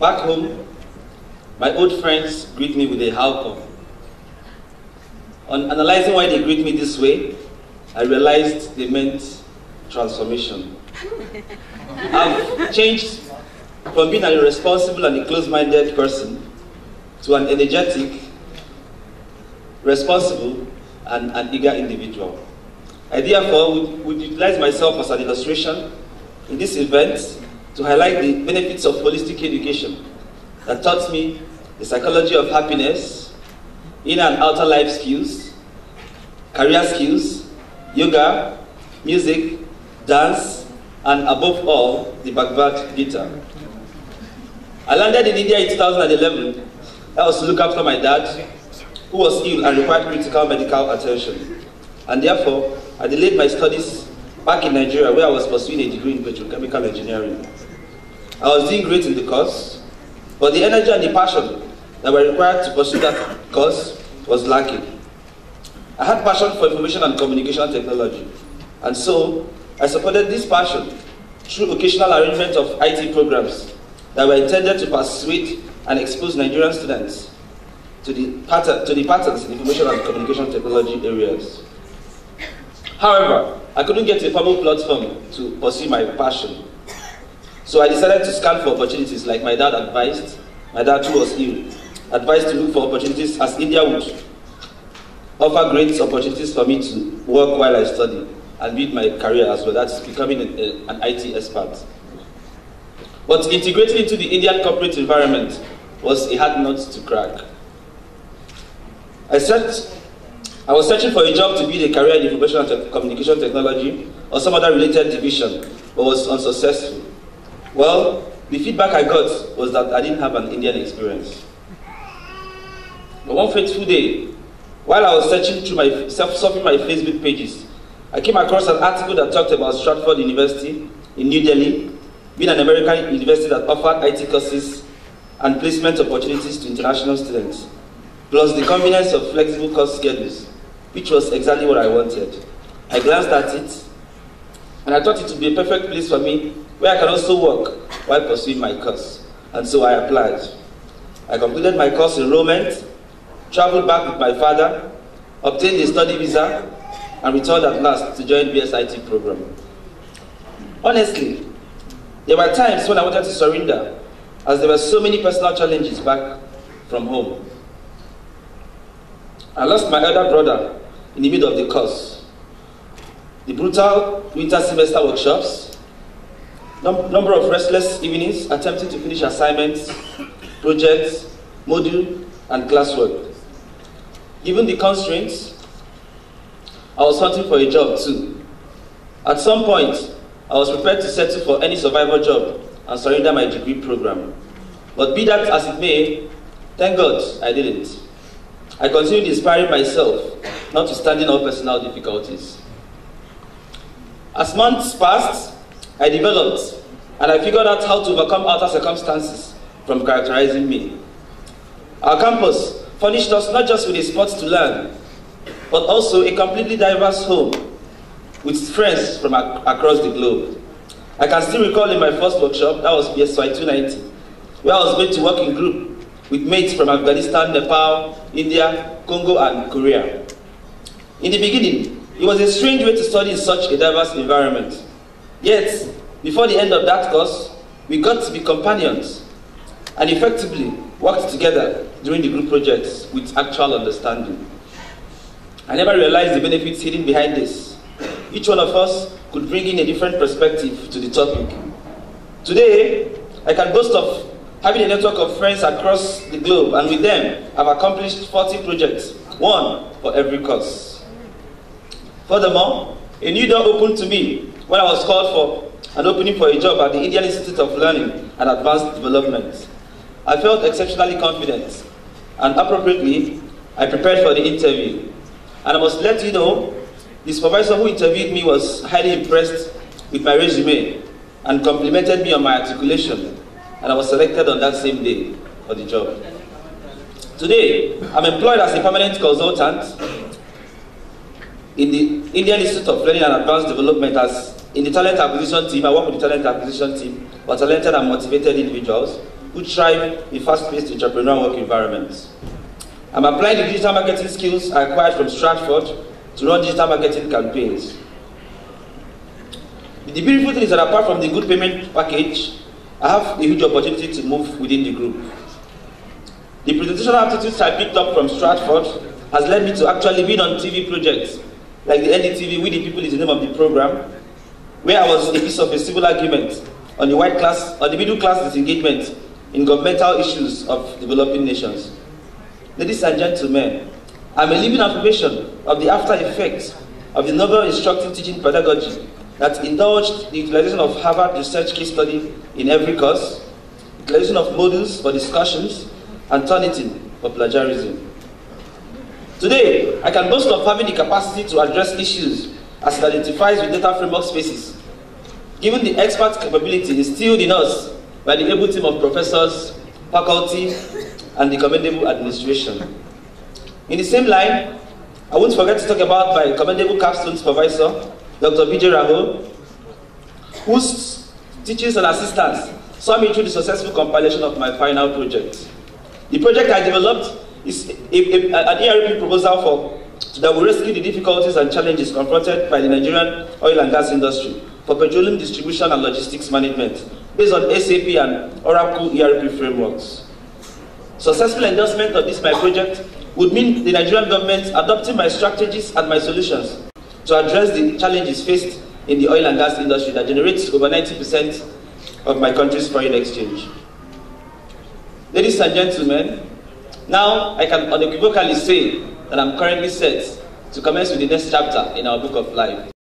Back home, my old friends greet me with a how come. On analyzing why they greet me this way, I realized they meant transformation. I've changed from being an irresponsible and a close-minded person to an energetic, responsible, and an eager individual. I therefore would utilize myself as an illustration in this event to highlight the benefits of holistic education that taught me the psychology of happiness, inner and outer life skills, career skills, yoga, music, dance, and above all, the Bhagavad Gita. I landed in India in 2011. That was to look after my dad, who was ill and required critical medical attention. And therefore, I delayed my studies back in Nigeria, where I was pursuing a degree in petrochemical engineering. I was doing great in the course, but the energy and the passion that were required to pursue that course was lacking. I had passion for information and communication technology, and so I supported this passion through occasional arrangement of IT programs that were intended to persuade and expose Nigerian students to the patterns in information and communication technology areas. However, I couldn't get a formal platform to pursue my passion. So I decided to scan for opportunities like my dad advised. My dad, who was ill, advised to look for opportunities as India would offer great opportunities for me to work while I study and build my career as well. That's becoming an IT expert. But integrating into the Indian corporate environment was a hard nut to crack. I was searching for a job to build a career in information and communication technology or some other related division, but was unsuccessful. Well, the feedback I got was that I didn't have an Indian experience. But one fateful day, while I was searching through surfing my Facebook pages, I came across an article that talked about Stratford University in New Delhi, being an American university that offered IT courses and placement opportunities to international students, plus the convenience of flexible course schedules, which was exactly what I wanted. I glanced at it, and I thought it would be a perfect place for me where I can also work while pursuing my course. And so I applied. I completed my course enrollment, traveled back with my father, obtained a study visa, and returned at last to join BSIT program. Honestly, there were times when I wanted to surrender, as there were so many personal challenges back from home. I lost my elder brother in the middle of the course. The brutal winter semester workshops, number of restless evenings attempting to finish assignments, projects, module, and classwork. Given the constraints, I was hunting for a job too. At some point, I was prepared to settle for any survival job and surrender my degree program. But be that as it may, thank God I didn't. I continued inspiring myself, notwithstanding all personal difficulties. As months passed, I developed, and I figured out how to overcome outer circumstances from characterizing me. Our campus furnished us not just with a spot to learn, but also a completely diverse home with friends from across the globe. I can still recall in my first workshop, that was BSY 290, where I was made to work in group with mates from Afghanistan, Nepal, India, Congo, and Korea. In the beginning, it was a strange way to study in such a diverse environment. Yet, before the end of that course, we got to be companions and effectively worked together during the group projects with actual understanding. I never realized the benefits hidden behind this. Each one of us could bring in a different perspective to the topic. Today, I can boast of having a network of friends across the globe, and with them, I've accomplished 40 projects, one for every course. Furthermore, a new door opened to me when I was called for an opening for a job at the Indian Institute of Learning and Advanced Development. I felt exceptionally confident, and appropriately, I prepared for the interview. And I must let you know, the supervisor who interviewed me was highly impressed with my resume and complimented me on my articulation, and I was selected on that same day for the job. Today, I'm employed as a permanent consultant in the Indian Institute of Learning and Advanced Development in the talent acquisition team. I work with the talent acquisition team for talented and motivated individuals who thrive in fast-paced entrepreneurial work environments. I'm applying the digital marketing skills I acquired from Stratford to run digital marketing campaigns. The beautiful thing is that apart from the good payment package, I have a huge opportunity to move within the group. The presentational aptitudes I picked up from Stratford has led me to actually being on TV projects like the NDTV, We the People is the name of the program, where I was a piece of a civil argument on the middle class disengagement in governmental issues of developing nations. Ladies and gentlemen, I'm a living affirmation of the after effects of the novel instructing teaching pedagogy that indulged the utilization of Harvard research case study in every course, utilization of modules for discussions, and Turnitin for plagiarism. Today, I can boast of having the capacity to address issues as it identifies with data framework spaces, given the expert capability instilled in us by the able team of professors, faculty, and the commendable administration. In the same line, I won't forget to talk about my commendable capstone supervisor, Dr. BJ Raho, whose teachings and assistance saw me through the successful compilation of my final project. The project I developed is an ERP proposal that will rescue the difficulties and challenges confronted by the Nigerian oil and gas industry for petroleum distribution and logistics management based on SAP and Oracle ERP frameworks. Successful endorsement of this my project would mean the Nigerian government adopting my strategies and my solutions to address the challenges faced in the oil and gas industry that generates over 90% of my country's foreign exchange. Ladies and gentlemen, now I can unequivocally say that I'm currently set to commence with the next chapter in our book of life.